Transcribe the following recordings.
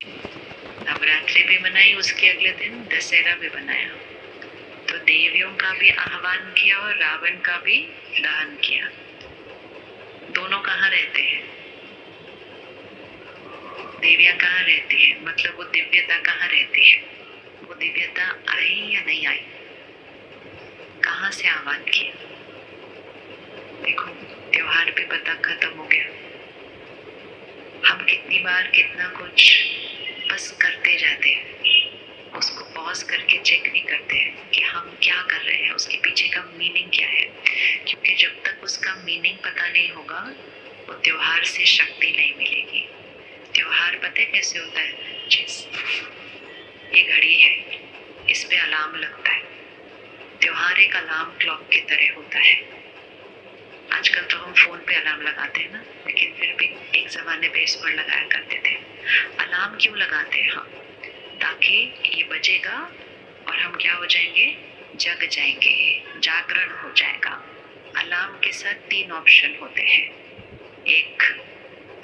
नवरात्रि भी मनाई, उसके अगले दिन दशहरा भी मनाया। तो देवियों का भी आह्वान किया और रावण का भी दहन किया। दोनों कहाँ रहते हैं? देवियां कहाँ रहती है, मतलब वो दिव्यता कहाँ रहती है? वो दिव्यता आई या नहीं आई? कहाँ से आह्वान किया? देखो, त्योहार भी पता खत्म हो गया। हम कितनी बार कितना कुछ बस करते जाते हैं, उसको पॉज करके चेक नहीं करते हैं कि हम क्या कर रहे हैं, उसके पीछे का मीनिंग क्या है। क्योंकि जब तक उसका मीनिंग पता नहीं होगा, वो त्योहार से शक्ति नहीं मिलेगी। त्योहार पता कैसे होता है? ये घड़ी है, इस पे अलार्म लगता है। त्योहार एक अलार्म क्लॉक की तरह होता है। आजकल तो हम फोन पे अलार्म लगाते हैं ना, लेकिन फिर भी एक जमाने पे इस पर लगाया करते थे। अलार्म क्यों लगाते हैं हम? ताकि ये बजेगा और हम क्या हो जाएंगे? जग जाएंगे, जागरण हो जाएगा। अलार्म के साथ 3 ऑप्शन होते हैं। एक,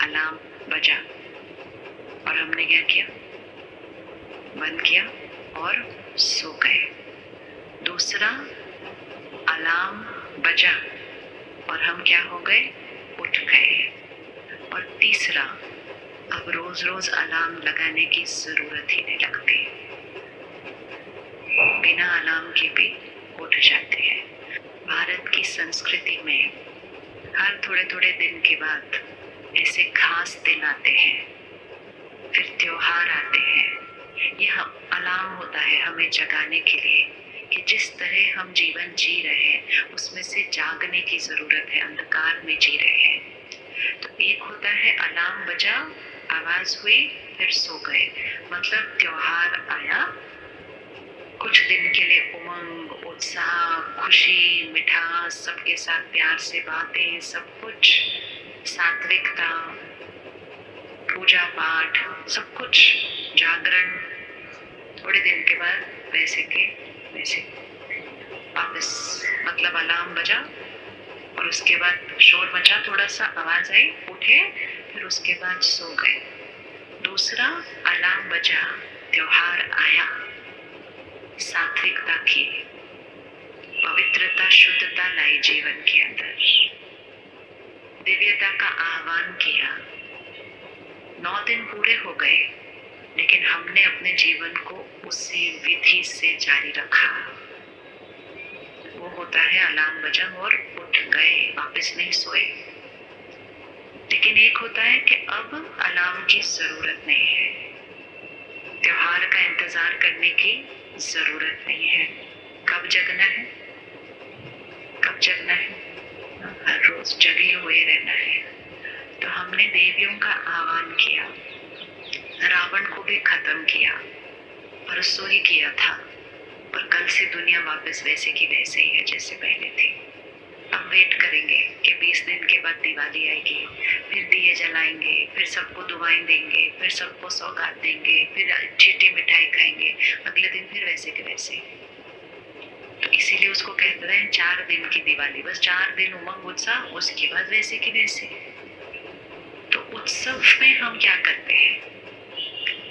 अलार्म बजा और हमने क्या किया? बंद किया और सो गए। दूसरा, अलार्म बजा और हम क्या हो गए? उठ गए। और तीसरा, अब रोज रोज अलार्म लगाने की जरूरत ही नहीं लगती, बिना अलार्म के भी उठ जाते हैं। भारत की संस्कृति में हर थोड़े थोड़े दिन के बाद ऐसे खास दिन आते हैं, फिर त्योहार आते हैं। यह अलार्म होता है हमें जगाने के लिए कि जिस तरह हम जीवन जी रहे हैं उसमें से जागने की जरूरत है, अंधकार में जी रहे हैं। तो एक होता है अलार्म बजा, आवाज हुई, फिर सो गए, मतलब त्योहार आया, कुछ दिन के लिए उमंग, उत्साह, खुशी, मिठास, सबके साथ प्यार से बातें, सब कुछ, सात्विकता, पूजा पाठ, सब कुछ, जागरण। थोड़े दिन के बाद वैसे के वैसे वापस, मतलब अलार्म बजा और उसके बाद शोर मचा, थोड़ा सा आवाज आई, उठे, फिर उसके बाद सो गए। दूसरा, अलार्म बजा, त्योहार आया, सात्विकता की, पवित्रता, शुद्धता लाई जीवन के अंदर, दिव्यता का आह्वान किया। 9 दिन पूरे हो गए, लेकिन हमने अपने जीवन को उसी विधि से जारी रखा। वो होता है अलार्म बजा और उठ गए, वापस नहीं सोए। लेकिन एक होता है कि अब अलार्म की जरूरत नहीं है, त्योहार का इंतजार करने की जरूरत नहीं है। कब जगना है? कब जगना है? हर रोज जगे हुए रहना है। तो हमने देवियों का आह्वान किया, रावण को भी खत्म किया, परसों ही किया था, और कल से दुनिया वापस वैसे की वैसे ही है जैसे पहले थी। अब वेट करेंगे कि 20 दिन के बाद दिवाली आएगी, फिर दिए जलाएंगे, फिर सबको दुआएं देंगे, फिर सबको सौगात देंगे, फिर चीटी मिठाई खाएंगे, अगले दिन फिर वैसे के वैसे। तो इसीलिए उसको कहते हैं 4 दिन की दिवाली, बस 4 दिन उमंग उत्साह, उसके बाद वैसे की वैसे। तो उत्सव में हम क्या करते हैं?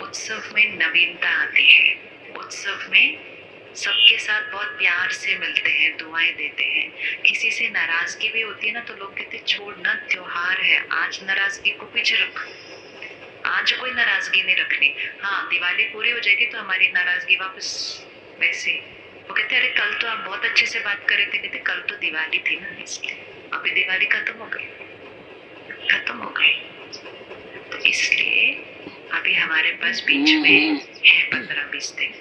उत्सव में नवीनता आती है, उत्सव में सबके साथ बहुत प्यार से मिलते हैं, दुआएं देते हैं। किसी से नाराजगी भी होती है ना, तो लोग कहते छोड़ ना, त्योहार है, आज नाराजगी को पीछे रख, आज कोई नाराजगी नहीं रखनी। हाँ, दिवाली पूरी हो जाएगी तो हमारी नाराजगी वापस वैसे। वो कहते अरे कल तो आप बहुत अच्छे से बात कर रहे थे। कहते कल तो दिवाली थी ना, इसलिए। अभी दिवाली खत्म हो गई, खत्म हो गई। तो इसलिए अभी हमारे पास बीच में है 15-20 दिन।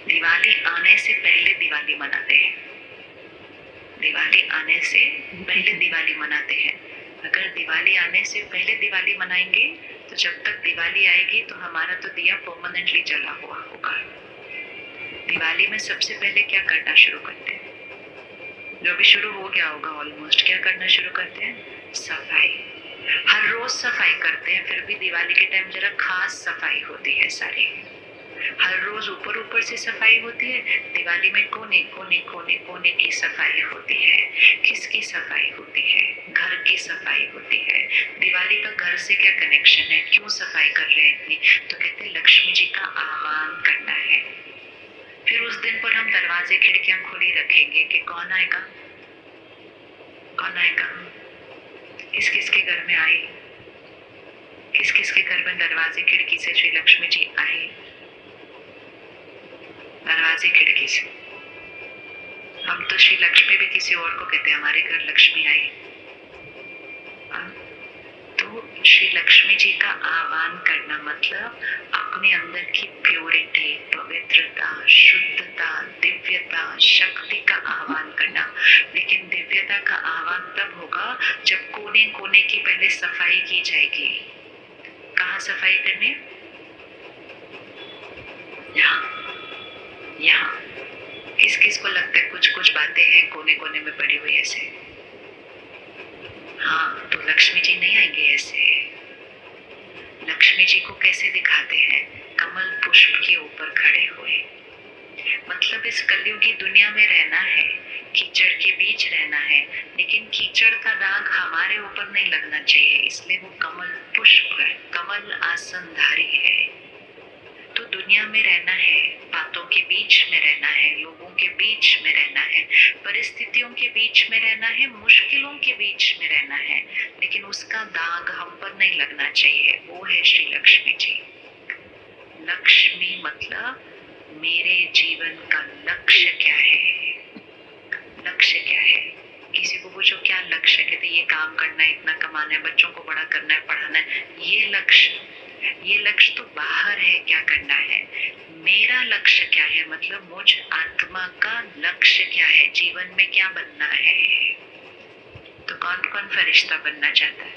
दिवाली आने से पहले दिवाली मनाते हैं, दिवाली आने से पहले दिवाली मनाते हैं। अगर दिवाली आने से पहले दिवाली मनाएंगे तो जब तक दिवाली आएगी तो हमारा तो दिया परमानेंटली जला हुआ होगा। दिवाली में सबसे पहले क्या करना शुरू करते हैं? जो भी शुरू हो गया होगा ऑलमोस्ट, क्या करना शुरू करते हैं? सफाई। हर रोज सफाई करते हैं, फिर भी दिवाली के टाइम जरा खास सफाई होती है सारी। हर रोज ऊपर ऊपर से सफाई होती है, दिवाली में कोने कोने कोने कोने की सफाई होती है। किसकी सफाई होती है? घर की सफाई होती है। दिवाली का घर से क्या कनेक्शन है? क्यों सफाई कर रहे हैं इतनी? तो कहते हैं लक्ष्मी जी का आह्वान करना है। फिर उस दिन पर हम दरवाजे खिड़कियां खुली रखेंगे कि कौन आएगा, कौन आएगा, किस किस के घर में आई, किस किस के घर में दरवाजे खिड़की से श्री लक्ष्मी जी आए। दरवाजे खिड़की से हम तो श्री लक्ष्मी भी किसी और को कहते हैं, हमारे घर लक्ष्मी आई। तो श्री लक्ष्मी जी का आह्वान करना मतलब अपने अंदर की प्योरिटी, पवित्रता, शुद्धता, दिव्यता, शक्ति का आह्वान करना। लेकिन दिव्यता का आह्वान तब होगा जब कोने कोने की पहले सफाई की जाएगी। कहाँ सफाई करनी? यहाँ। किस किस को लगता है कुछ कुछ बातें हैं कोने कोने में पड़ी हुई ऐसे? हाँ, तो लक्ष्मी जी नहीं आएंगे ऐसे। लक्ष्मी जी को कैसे दिखाते हैं? कमल पुष्प के ऊपर खड़े हुए। मतलब इस कलयुगी दुनिया में रहना है, कीचड़ के बीच रहना है, लेकिन कीचड़ का दाग हमारे ऊपर नहीं लगना चाहिए, इसलिए वो कमल पुष्प है, कमल आसनधारी है। तो दुनिया में रहना है, बातों के बीच में रहना है, लोगों के बीच में रहना है, परिस्थितियों के बीच में रहना है, मुश्किलों के बीच में रहना है, लेकिन उसका दाग हम पर नहीं लगना चाहिए। वो है श्री लक्ष्मी जी। लक्ष्मी मतलब मेरे जीवन का लक्ष्य क्या है? लक्ष्य क्या है? किसी को पूछो क्या लक्ष्य, कहते ये काम करना है, इतना कमाना है, बच्चों को बड़ा करना है, पढ़ाना है, ये लक्ष्य। ये लक्ष्य तो बाहर है, क्या करना है। मेरा लक्ष्य क्या है? मतलब मुझ आत्मा का लक्ष्य क्या है, जीवन में क्या बनना है। तो कौन कौन फरिश्ता बनना चाहता है?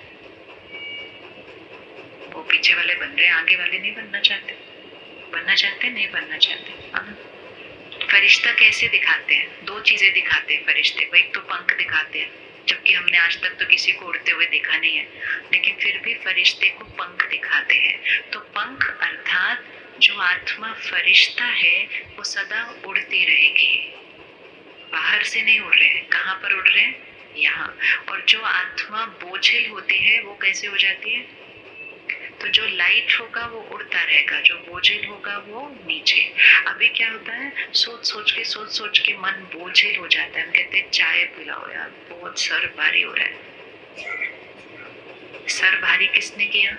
वो पीछे वाले बन रहे, आगे वाले नहीं बनना चाहते। बनना चाहते नहीं बनना चाहते। फरिश्ता कैसे दिखाते हैं? दो चीजें दिखाते हैं फरिश्ते को। एक तो पंख दिखाते हैं, जबकि हमने आज तक तो किसी को उड़ते हुए देखा नहीं है, लेकिन फिर भी फरिश्ते को पंख दिखाते हैं। तो पंख अर्थात जो आत्मा फरिश्ता है वो सदा उड़ती रहेगी, बाहर से नहीं उड़ रहे हैं। कहाँ पर उड़ रहे हैं? यहाँ। और जो आत्मा बोझिल होती है वो कैसे हो जाती है? तो जो लाइट होगा वो उड़ता रहेगा, जो बोझिल होगा वो नीचे। अभी क्या होता है, सोच सोच के मन बोझिल हो जाता है। हम कहते हैं चाय पिलाओ यार, बहुत सर भारी हो रहा है। सर भारी किसने किया?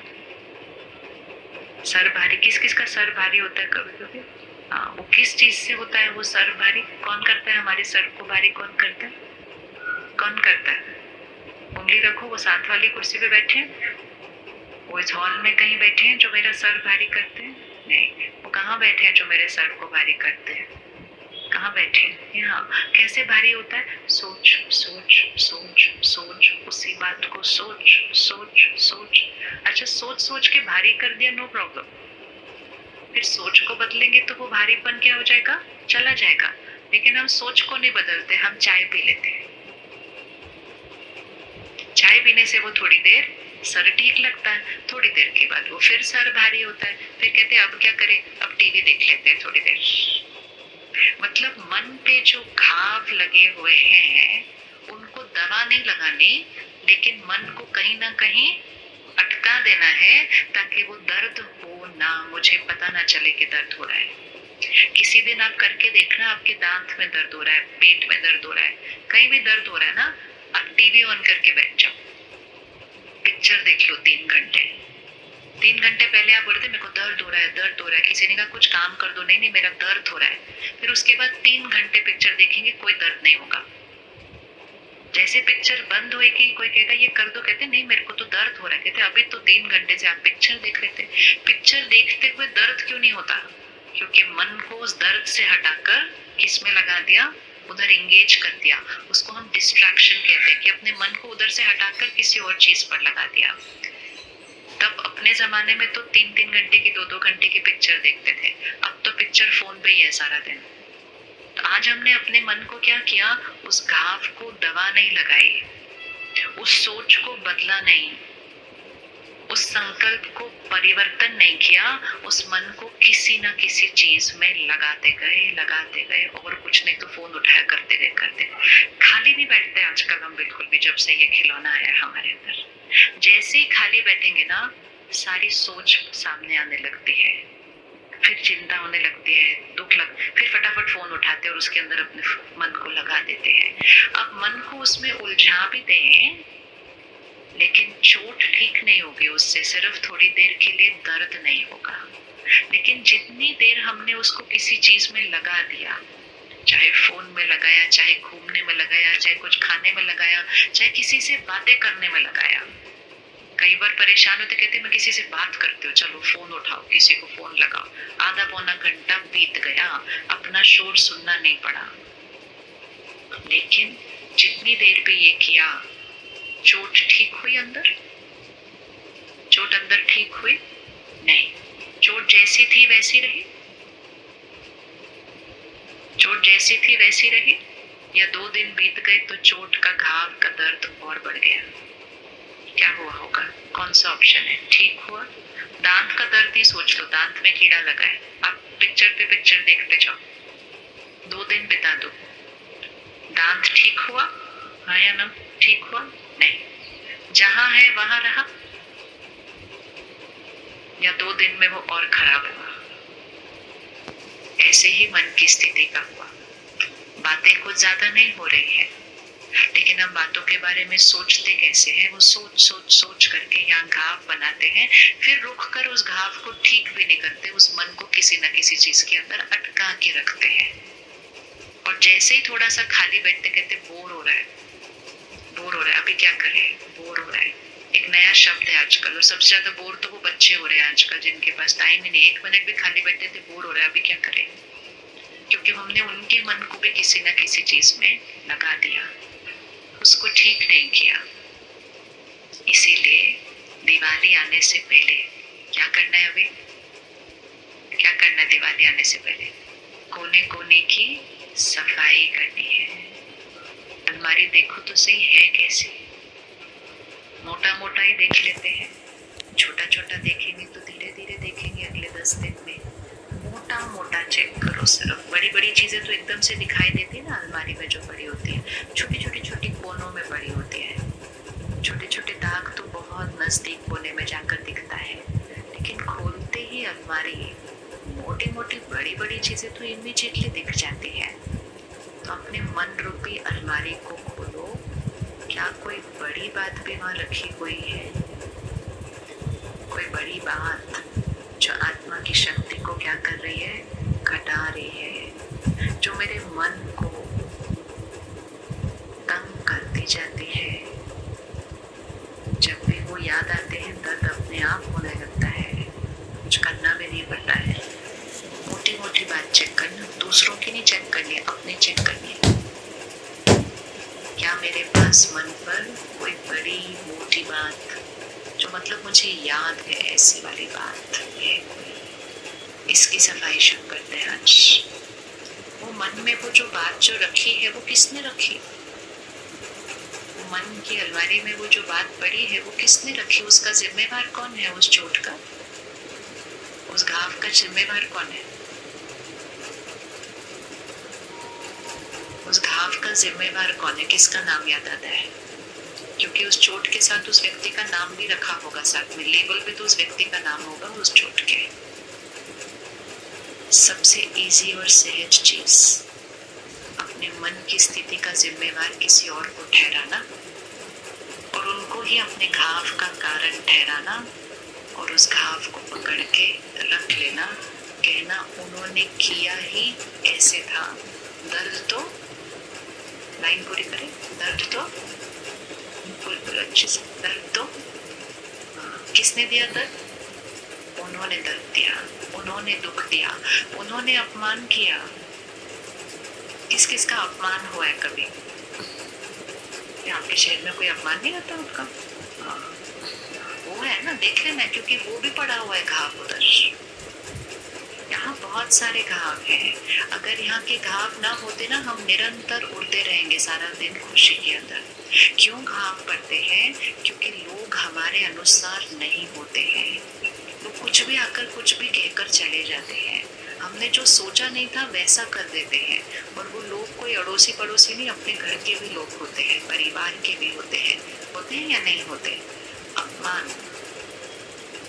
सर भारी किस किस का सर भारी होता है कभी कभी? हाँ, वो किस चीज से होता है वो सर भारी? कौन करता है हमारे सर को भारी? कौन करता है? कौन करता है? उंगली रखो, वो साथ वाली कुर्सी पे बैठे हैं, वो इस हॉल में कहीं बैठे हैं जो मेरा सर भारी करते हैं? नहीं। वो कहाँ बैठे हैं जो मेरे सर को भारी करते हैं? कहाँ बैठे हैं? यहाँ। कैसे भारी होता है? सोच सोच सोच सोच, उसी बात को सोच सोच सोच। अच्छा, सोच सोच के भारी कर दिया, नो प्रॉब्लम। फिर सोच को बदलेंगे तो वो भारीपन क्या हो जाएगा? चला जाएगा। लेकिन हम सोच को नहीं बदलते, हम चाय पी लेते हैं। चाय पीने से वो थोड़ी देर सर ठीक लगता है, थोड़ी देर के बाद वो फिर सर भारी होता है। फिर कहते हैं अब क्या करें, अब टीवी देख लेते हैं थोड़ी देर। मतलब मन पे जो घाव लगे हुए हैं उनको दवा नहीं लगानी, लेकिन मन को कहीं ना कहीं अटका देना है ताकि वो दर्द हो ना, मुझे पता ना चले कि दर्द हो रहा है। किसी दिन आप करके देखना, आपके दांत में दर्द हो रहा है, पेट में दर्द हो रहा है, कहीं भी दर्द हो रहा है ना, आप टीवी ऑन करके बैठ जाओ, पिक्चर देख लो 3 घंटे। 3 घंटे पहले आप बोलते मेरे को दर्द हो रहा है, दर्द हो रहा है, किसी ने कहा कुछ काम कर दो, नहीं नहीं मेरा दर्द हो रहा है। फिर उसके बाद 3 घंटे पिक्चर देखेंगे, कोई दर्द नहीं होगा। जैसे पिक्चर बंद होएगी, कोई कहेगा ये कर दो, कहते नहीं मेरे को तो दर्द हो रहा है, कहते अभी तो 3 घंटे से आप पिक्चर देख रहे थे। पिक्चर देखते हुए दर्द क्यों नहीं होता? क्योंकि मन को उस दर्द से हटाकर किस में लगा दिया? उधर एंगेज कर दिया। उसको हम डिस्ट्रैक्शन कहते हैं कि अपने मन को उधर से हटाकर किसी और चीज पर लगा दिया। तब अपने जमाने में तो 3-3 घंटे की, 2-2 घंटे की पिक्चर देखते थे, अब तो पिक्चर फोन पे ही है सारा दिन। तो आज हमने अपने मन को क्या किया? उस घाव को दवा नहीं लगाई, उस सोच को बदला नहीं, उस संकल्प को परिवर्तन नहीं किया, उस मन को किसी ना किसी चीज में लगाते गए और कुछ नहीं तो फोन उठाया करते गए। खाली नहीं बैठते आजकल हम बिल्कुल भी, जब से ये खिलौना आया हमारे अंदर। जैसे ही खाली बैठेंगे ना, सारी सोच सामने आने लगती है, फिर चिंता होने लगती है, फिर फटाफट फोन उठाते हैं और उसके अंदर अपने मन को लगा देते हैं। अब मन को उसमें उलझा भी दें, लेकिन चोट ठीक नहीं होगी उससे, सिर्फ थोड़ी देर के लिए दर्द नहीं होगा। लेकिन जितनी देर हमने उसको किसी चीज में लगा दिया, चाहे फोन में लगाया, चाहे घूमने में लगाया, चाहे कुछ खाने में लगाया, चाहे किसी से बातें करने में लगाया। कई बार परेशान होते, कहते मैं किसी से बात करती हूँ, चलो फोन उठाओ, किसी को फोन लगाओ। आधा पौना घंटा बीत गया, अपना शोर सुनना नहीं पड़ा। लेकिन जितनी देर भी ये किया, चोट ठीक हुई अंदर? चोट अंदर ठीक हुई नहीं। चोट जैसी थी वैसी रही? चोट जैसी थी वैसी रही, या 2 दिन बीत गए तो चोट का घाव का दर्द और बढ़ गया? क्या हुआ होगा? कौन सा ऑप्शन है? ठीक हुआ? दांत का दर्द ही सोच लो, दांत में कीड़ा लगा है, आप पिक्चर पे पिक्चर देखते जाओ, 2 दिन बिता दो, दांत ठीक हुआ? हाँ या ना? ठीक हुआ नहीं? जहां है वहां रहा, या 2 दिन में वो और खराब हुआ? ऐसे ही मन की स्थिति का हुआ। बातें कुछ ज्यादा नहीं हो रही है, लेकिन हम बातों के बारे में सोचते कैसे हैं, वो सोच करके यहाँ घाव बनाते हैं, फिर रुक कर उस घाव को ठीक भी नहीं करते, उस मन को किसी न किसी चीज के अंदर अटका के रखते हैं। और जैसे ही थोड़ा सा खाली बैठते, कहते बोर हो रहा है, अभी क्या करें, बोर हो रहा है। एक नया शब्द है आजकल, और सबसे ज्यादा बोर तो वो बच्चे हो रहे हैं आजकल, जिनके पास टाइम ही नहीं, 1 मिनट भी खाली बैठते थे, बोर हो रहा है, अभी क्या करें। क्योंकि हमने उनके मन को भी किसी न किसी चीज में लगा दिया, उसको ठीक नहीं किया। इसीलिए दिवाली आने से पहले क्या करना है? अभी क्या करना है? दिवाली आने से पहले कोने कोने की सफाई करनी है। अलमारी देखो तो सही है कैसी, मोटा मोटा ही देख लेते हैं, छोटा छोटा देखेंगे तो धीरे धीरे देखेंगे अगले 10 दिन में। मोटा मोटा चेक करो, सिर्फ बड़ी बड़ी चीजें तो एकदम से दिखाई देती है ना अलमारी में, जो बड़ी होती है, छोटी कोनों में बड़ी होती है। छोटे छोटे दाग तो बहुत नजदीक कोने में जाकर दिखता है, लेकिन खोलते ही अलमारी मोटी मोटी बड़ी बड़ी चीजें तो इमीडिएटली दिख जाती है। तो अपने मन रूपी अलमारी को खोलो, क्या कोई बड़ी बात भी वहां रखी हुई है? कोई बड़ी बात जो आत्मा की शक्ति को क्या कर रही है? घटा रही है, जो मेरे मन को तंग करती जाती है। जब भी वो याद आते हैं, दर्द अपने आप होने लगता है, कुछ करना भी नहीं पड़ता है। मोटी मोटी बात चेक करना, दूसरों की नहीं चेक करनी, अपनी चेक करनी है। क्या मेरे पास मन पर कोई बड़ी मोटी बात, जो मतलब मुझे याद है, ऐसी वाली बात है कोई? इसकी सफाई शुरू करते हैं आज। वो मन में वो जो बात जो रखी है, वो किसने रखी? वो मन की अलमारी में वो जो बात पड़ी है, वो किसने रखी? उसका जिम्मेवार कौन है? उस चोट का, उस घाव का जिम्मेवार कौन है? उस घाव का जिम्मेवार कौन है? किसका नाम याद आता है? क्योंकि उस चोट के साथ उस व्यक्ति का नाम भी रखा होगा, साथ में लेबल भी तो उस व्यक्ति का नाम होगा उस चोट के। सबसे इजी और सहज चीज, अपने मन की स्थिति का जिम्मेवार किसी और को ठहराना, और उनको ही अपने घाव का कारण ठहराना, और उस घाव को पकड़ के रख लेना, कहना उन्होंने किया ही ऐसे था। दर्द तो, लाइन पूरी करें, दर्द तो अच्छे से, दर्द तो किसने दिया? दर्द उन्होंने दर्द दिया, उन्होंने दुख दिया, उन्होंने अपमान किया। किस किस का अपमान हुआ है कभी? आपके शहर में कोई अपमान नहीं होता आपका? वो है ना, देख लेना, क्योंकि वो भी पड़ा हुआ है घाव उधर। यहाँ बहुत बहुत सारे घाव हैं। अगर यहाँ के घाव ना होते ना, हम निरंतर उड़ते रहेंगे सारा दिन खुशी के अंदर। क्यों घाव पड़ते हैं? क्योंकि लोग हमारे अनुसार नहीं होते हैं। वो कुछ भी आकर कुछ भी कहकर चले जाते हैं। हमने जो सोचा नहीं था वैसा कर देते हैं। और वो लोग कोई अड़ोसी पड़ोसी नहीं, अपने घर के भी लोग होते हैं, परिवार के भी होते हैं या नहीं होते। अपमान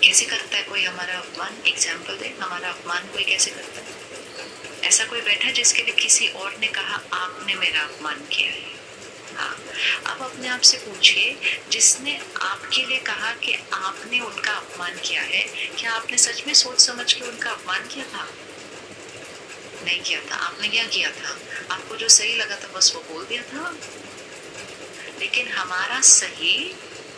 कैसे करता है कोई हमारा अपमान? एग्जाम्पल दे, हमारा अपमान कोई कैसे करता है? ऐसा कोई बैठा जिसके लिए किसी और ने कहा आपने मेरा अपमान किया है? हाँ। अब अपने आप से पूछिए, जिसने आपके लिए कहा कि आपने उनका अपमान किया है, क्या आपने सच में सोच समझ के उनका अपमान किया था? नहीं किया था। आपने क्या किया था? आपको जो सही लगा था बस वो बोल दिया था। लेकिन हमारा सही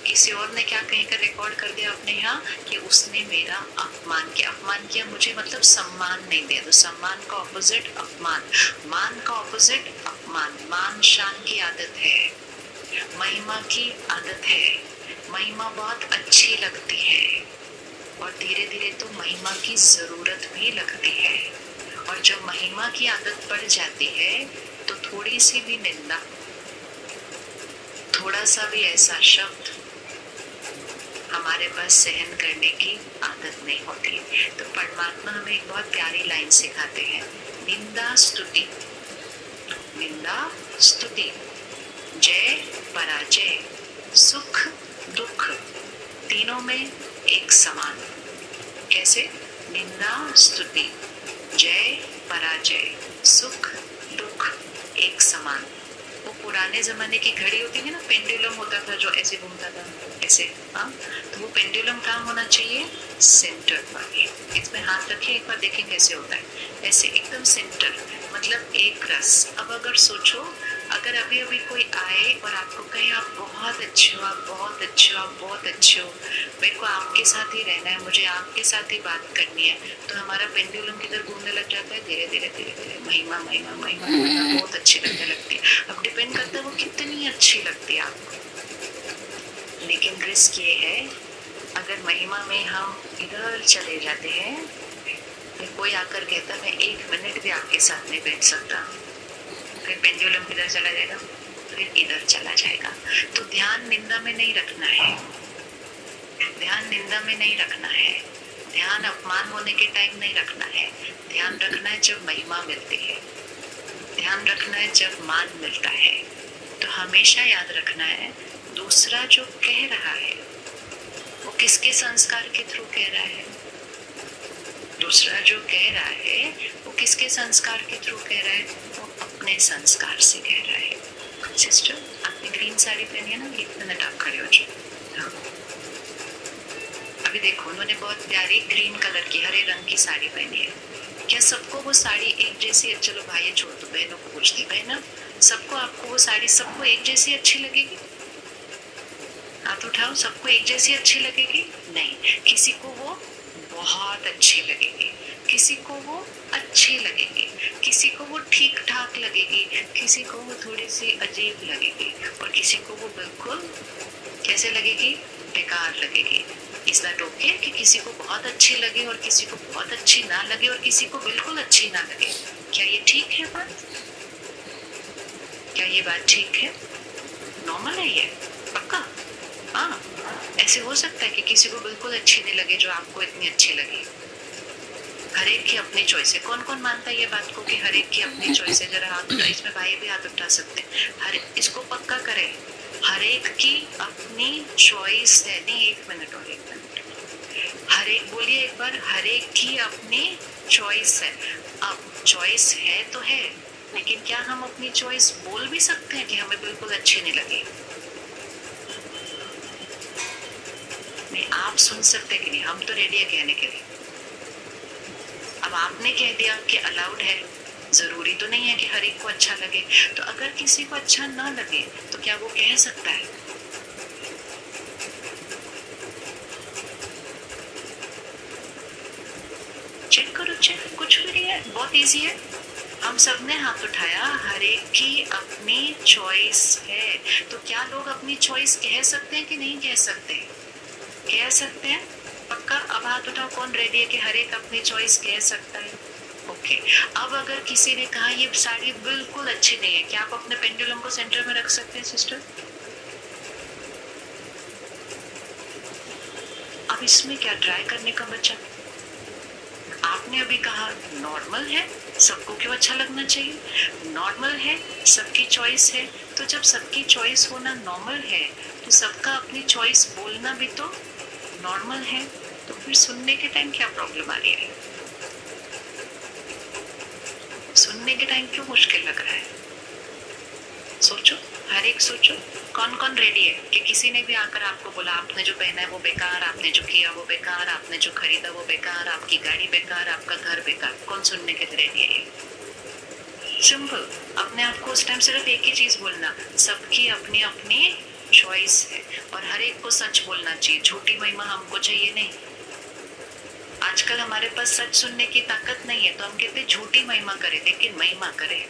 किसी और ने क्या कहीं कर रिकॉर्ड कर दिया अपने यहाँ कि उसने मेरा अपमान किया। अपमान किया मुझे मतलब सम्मान नहीं दिया। तो सम्मान का ऑपोजिट अपमान, मान का ऑपोजिट अपमान। मान शान की आदत है, महिमा की आदत है। महिमा बहुत अच्छी लगती है और धीरे धीरे तो महिमा की जरूरत भी लगती है। और जब महिमा की आदत पड़ जाती है तो थोड़ी सी भी निंदा, थोड़ा सा भी ऐसा शब्द हमारे पास सहन करने की आदत नहीं होती। तो परमात्मा हमें एक बहुत प्यारी लाइन सिखाते हैं, निंदा स्तुति, निंदा स्तुति, जय पराजय, सुख दुख, तीनों में एक समान। कैसे? निंदा स्तुति, जय पराजय, सुख दुख एक समान। वो पुराने जमाने की घड़ी होती है ना, पेंडुलम होता था जो ऐसे घूमता था ऐसे। हाँ, तो वो पेंडुलम कहाँ होना चाहिए? सेंटर पर। इसमें हाथ रखिए एक बार, देखें कैसे होता है। ऐसे एकदम सेंटर, मतलब एक रस। अब अगर सोचो, अगर अभी अभी कोई आए और आपको कहे आप बहुत अच्छे हो, आप बहुत अच्छे हो, आप बहुत अच्छे हो, मेरे को आपके साथ ही रहना है, मुझे आपके साथ ही बात करनी है, तो हमारा पेंडुलम किधर घूमने लग जाता है? धीरे धीरे धीरे धीरे महिमा महिमा महिमा महिमा बहुत अच्छी लगने लगती है। अब डिपेंड करता है वो कितनी अच्छी लगती है आपको। लेकिन रिस्क ये है, अगर महिमा में हम इधर चले जाते हैं, कोई आकर कहता मैं 1 मिनट भी आपके साथ नहीं बैठ सकता, फिर पेंडुलम किधर चला जाएगा? फिर इधर चला जाएगा। तो ध्यान निंदा में नहीं रखना है, ध्यान निंदा में नहीं रखना है, ध्यान अपमान होने के टाइम नहीं रखना है। ध्यान रखना है जब महिमा मिलती है, ध्यान रखना है जब मान मिलता है। तो हमेशा याद रखना है, दूसरा जो कह रहा है वो किसके संस्कार के थ्रू कह रहा है? दूसरा जो कह रहा है वो किसके संस्कार के थ्रू कह रहा है? वो अपने संस्कार से कह रहा है। सिस्टर, आपने ग्रीन साड़ी पहनी है ना, 1 मिनट आप खड़े हो जाओ। हाँ, अभी देखो, उन्होंने बहुत प्यारी ग्रीन कलर की, हरे रंग की साड़ी पहनी है। क्या सबको वो साड़ी एक जैसी? चलो भाई छोड़ दो, बहनों को पूछती, बहना सबको, आपको वो साड़ी सबको एक जैसी अच्छी लगेगी? हाथ उठाओ, सबको एक जैसी अच्छी लगेगी? नहीं, किसी को वो बहुत अच्छी लगेगी, किसी को वो अच्छी लगेगी, किसी को वो ठीक ठाक लगेगी, किसी को वो थोड़ी सी अजीब लगेगी, और किसी को वो बिल्कुल कैसे लगेगी? बेकार लगेगी। इज दैट ओके कि किसी को बहुत अच्छी लगे और किसी को बहुत अच्छी ना लगे और किसी को बिल्कुल अच्छी ना लगे? क्या ये ठीक है बात? क्या ये बात ठीक है? नॉर्मल है ये? पक्का? हाँ, ऐसे हो सकता है कि किसी को बिल्कुल अच्छी नहीं लगे जो आपको इतनी अच्छी लगी। हर एक की अपनी चॉइस है। कौन कौन मानता है ये बात को कि हर एक की अपनी चॉइस है? जरा हाथ उठा, इसमें भाई भी हाथ उठा सकते हैं। हर इसको पक्का करें, हर एक की अपनी चॉइस है। नहीं, 1 मिनट और 1 मिनट, हर एक बोलिए एक बार, हर एक की अपनी चॉइस है। अब चॉइस है तो है, लेकिन क्या हम अपनी चॉइस बोल भी सकते हैं कि हमें बिल्कुल अच्छी नहीं लगी? नहीं, आप सुन सकते कि नहीं? हम तो रेडी है कहने के लिए। अब आपने कह दिया कि अलाउड है, जरूरी तो नहीं है कि हर एक को अच्छा लगे। तो अगर किसी को अच्छा ना लगे तो क्या वो कह सकता है? चेक करो, चेक, कुछ भी नहीं है, बहुत इजी है। हम सब ने हाथ उठाया, हर एक की अपनी चॉइस है। तो क्या लोग अपनी चॉइस कह सकते हैं कि नहीं कह सकते? कह सकते हैं, पक्का? अब हाथ उठाओ, कौन रेडी है कि हर एक अपनी चॉइस कह सकता है? ओके, अब अगर किसी ने कहा ये साड़ी बिल्कुल अच्छी नहीं है, क्या आप अपने पेंडुलम को सेंटर में रख सकते हैं सिस्टर? अब इसमें क्या ट्राई करने का बचा? आपने अभी कहा नॉर्मल है, सबको क्यों अच्छा लगना चाहिए? नॉर्मल है, सबकी चॉइस है, तो जब सबकी चॉइस होना नॉर्मल है तो सबका अपनी चॉइस बोलना भी तो नॉर्मल है। तो फिर सुनने के टाइम क्या प्रॉब्लम आ रही है? सुनने के टाइम क्यों मुश्किल लग रहा है? सोचो, हर एक सोचो, कौन कौन रेडी है कि किसी ने भी आकर आपको बोला आपने जो पहना है वो बेकार, आपने जो किया वो बेकार, आपने जो खरीदा वो बेकार, आपकी गाड़ी बेकार, आपका घर बेकार, कौन सुनने के लिए रेडी है? सिंपल, अपने आप को उस टाइम सिर्फ एक ही चीज बोलना, सबकी अपनी अपनी चॉइस है और हर एक को सच बोलना चाहिए, झूठी महिमा हमको चाहिए नहीं। आजकल हमारे पास सच सुनने की ताकत नहीं है तो हम कहते झूठी महिमा करें, लेकिन महिमा करें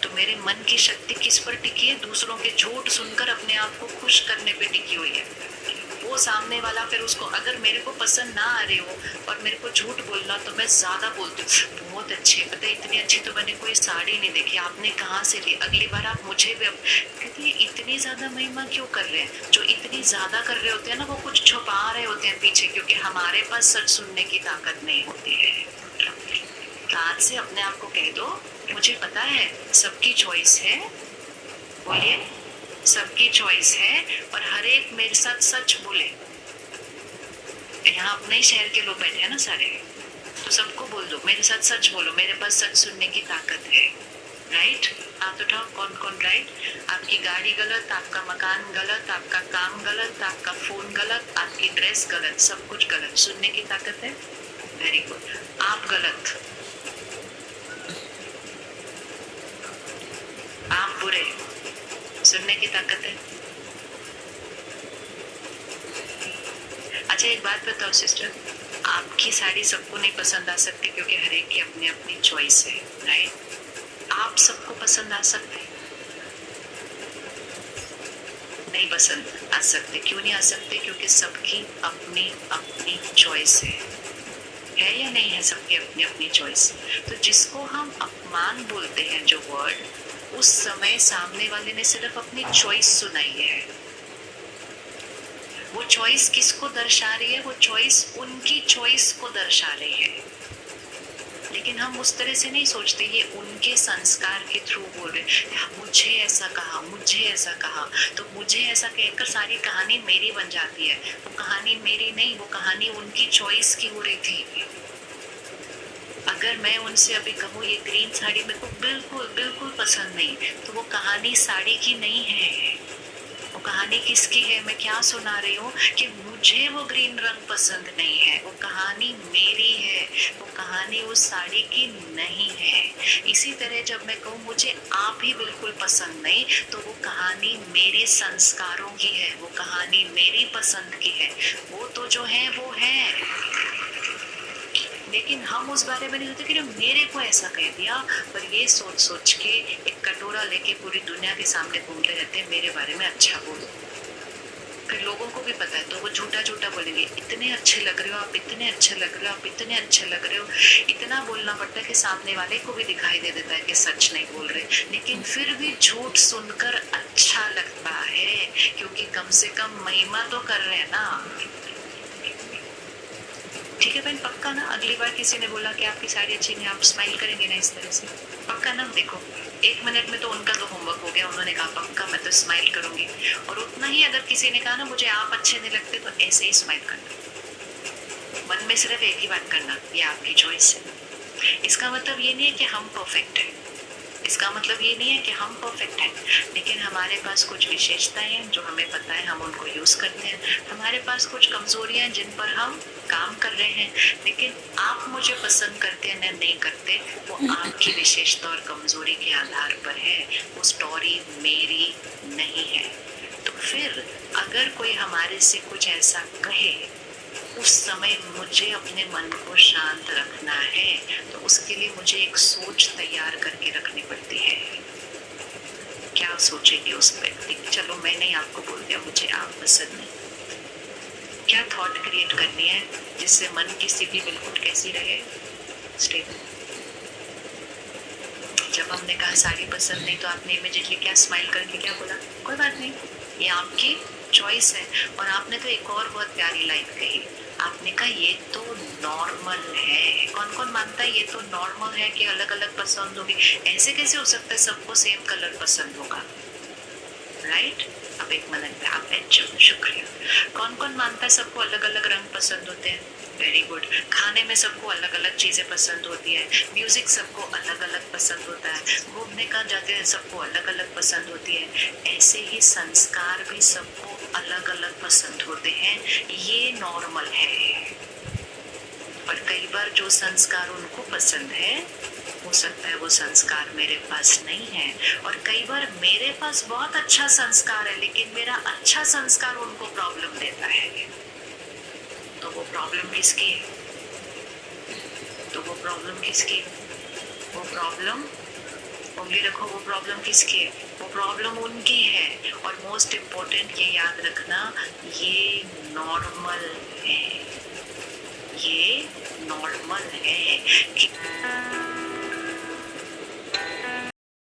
तो मेरे मन की शक्ति किस पर टिकी है? दूसरों के झूठ सुनकर अपने आप को खुश करने पे टिकी हुई है। वो सामने वाला फिर उसको, अगर मेरे को पसंद ना आ रही हो और मेरे को झूठ बोलना तो मैं ज्यादा बोलती हूँ, बहुत अच्छी है, पता है इतनी अच्छी तो मैंने कोई साड़ी नहीं देखी, आपने कहाँ से ली, अगली बार आप मुझे भी। क्योंकि इतनी ज्यादा महिमा क्यों कर रहे हैं? जो इतनी ज्यादा कर रहे होते हैं ना वो कुछ छुपा रहे होते हैं पीछे, क्योंकि हमारे पास सच सुनने की ताकत नहीं होती है। आज से अपने आप को कह दो मुझे पता है सबकी चॉइस है, बोलिए सबकी चॉइस है और हर एक मेरे साथ सच बोले। यहाँ अपने ही शहर के लोग बैठे हैं ना सारे, तो सबको बोल दो मेरे साथ सच बोलो, मेरे पास सच सुनने की ताकत है। राइट? हाथ उठाओ, कौन कौन राइट? आपकी गाड़ी गलत, आपका मकान गलत, आपका काम गलत, आपका फोन गलत, आपकी ड्रेस गलत, सब कुछ गलत, सुनने की ताकत है। Very good. आप गलत, आप बुरे, सुनने की ताकत है। अच्छा एक बात बताओ सिस्टर, आपकी साड़ी सबको नहीं पसंद आ सकती क्योंकि हर एक की अपनी अपनी चॉइस है, राइट? आप सबको पसंद आ सकते? नहीं पसंद आ सकते। क्यों नहीं आ सकते? क्योंकि सबकी अपनी अपनी चॉइस है या नहीं है? सबकी अपनी अपनी चॉइस। तो जिसको हम अपमान बोलते हैं जो वर्ड, उस समय सामने वाले ने सिर्फ अपनी चॉइस सुनाई है। वो चॉइस किसको दर्शा रही है? वो चॉइस उनकी चॉइस को दर्शा रही है। लेकिन हम उस तरह से नहीं सोचते, ये उनके संस्कार के थ्रू बोल रहे, मुझे ऐसा कहा, मुझे ऐसा कहा, तो मुझे ऐसा कहकर सारी कहानी मेरी बन जाती है। वो कहानी मेरी नहीं, वो कहानी उनकी चॉइस की हो रही थी। अगर मैं उनसे अभी कहूँ ये ग्रीन साड़ी मेरे को बिल्कुल बिल्कुल पसंद नहीं, तो वो कहानी साड़ी की नहीं है, वो कहानी किसकी है? मैं क्या सुना रही हूँ कि मुझे वो ग्रीन रंग पसंद नहीं है, वो कहानी मेरी है, वो कहानी उस साड़ी की नहीं है। इसी तरह जब मैं कहूँ मुझे आप ही बिल्कुल पसंद नहीं, तो वो कहानी मेरे संस्कारों की है, वो कहानी मेरी पसंद की है। वो तो जो है वो है, लेकिन हम उस बारे में नहीं सोचते कि मेरे को ऐसा कह दिया, पर ये सोच सोच के एक कटोरा लेके पूरी दुनिया के सामने घूमते रहते हैं मेरे बारे में अच्छा बोलो। फिर लोगों को भी पता है तो वो झूठा झूठा बोलेंगे, इतने अच्छे लग रहे हो आप, इतने अच्छे लग रहे हो आप, इतने अच्छे लग रहे हो। इतना बोलना पड़ता है कि सामने वाले को भी दिखाई दे देता है कि सच नहीं बोल रहे, लेकिन फिर भी झूठ सुनकर अच्छा लगता है, क्योंकि कम से कम महिमा तो कर रहे हैं ना। ठीक है बहन, पक्का ना? अगली बार किसी ने बोला कि आपकी साड़ी अच्छी नहीं, आप स्माइल करेंगे ना इस तरह से? पक्का ना? देखो 1 मिनट में तो उनका तो होमवर्क हो गया, उन्होंने कहा पक्का मैं तो स्माइल करूंगी। और उतना ही अगर किसी ने कहा ना मुझे आप अच्छे नहीं लगते, तो ऐसे ही स्माइल करना, मन में सिर्फ एक ही बात करना, ये आपकी चॉइस है। इसका मतलब ये नहीं है कि हम परफेक्ट हैं, इसका मतलब ये नहीं है कि हम परफेक्ट हैं, लेकिन हमारे पास कुछ विशेषताएं हैं जो हमें पता है, हम उनको यूज करते हैं। हमारे पास कुछ कमजोरियां हैं जिन पर हम काम कर रहे हैं, लेकिन आप मुझे पसंद करते हैं या नहीं करते, वो आपकी विशेषता और कमजोरी के आधार पर है, वो स्टोरी मेरी नहीं है। तो फिर अगर कोई हमारे से कुछ ऐसा कहे, उस समय मुझे अपने मन को शांत रखना है, तो उसके लिए मुझे एक सोच तैयार करके रखनी पड़ती है। क्या सोचेगी उस व्यक्ति? चलो मैंने आपको बोल दिया मुझे आप पसंद नहीं, क्या थॉट क्रिएट करनी है जिससे मन की स्थिति बिल्कुल कैसी रहे? स्टेबल। जब हमने कहा साड़ी पसंद नहीं तो आपने इमीडिएटली क्या स्माइल करके क्या बोला, कोई बात नहीं, ये आपकी चॉइस है। और आपने तो एक और बहुत प्यारी लाइन कही, आपने कहा ये तो नॉर्मल है। कौन कौन मानता है ये तो नॉर्मल है कि अलग अलग पसंद होगी? ऐसे कैसे हो सकता है सबको सेम कलर पसंद होगा, राइट? अब एक मिनट पे आप बैठ जाओ, शुक्रिया। कौन कौन मानता है सबको अलग अलग रंग पसंद होते हैं? Very good. खाने में सबको अलग अलग चीजें पसंद होती है, म्यूजिक सबको अलग अलग पसंद होता है, घूमने का जाते हैं सबको अलग अलग पसंद होती है। ऐसे ही संस्कार भी सबको अलग अलग पसंद होते हैं, ये नॉर्मल है। और कई बार जो संस्कार उनको पसंद है, हो सकता है वो संस्कार मेरे पास नहीं है। और कई बार मेरे पास बहुत अच्छा संस्कार है लेकिन मेरा अच्छा संस्कार उनको प्रॉब्लम देता है। तो वो प्रॉब्लम किसकी है? तो वो प्रॉब्लम किसकी? वो प्रॉब्लम उंगली रखो, वो प्रॉब्लम किसकी है? वो प्रॉब्लम उनकी है। और मोस्ट इम्पोर्टेंट ये याद रखना, ये नॉर्मल है, ये नॉर्मल है कि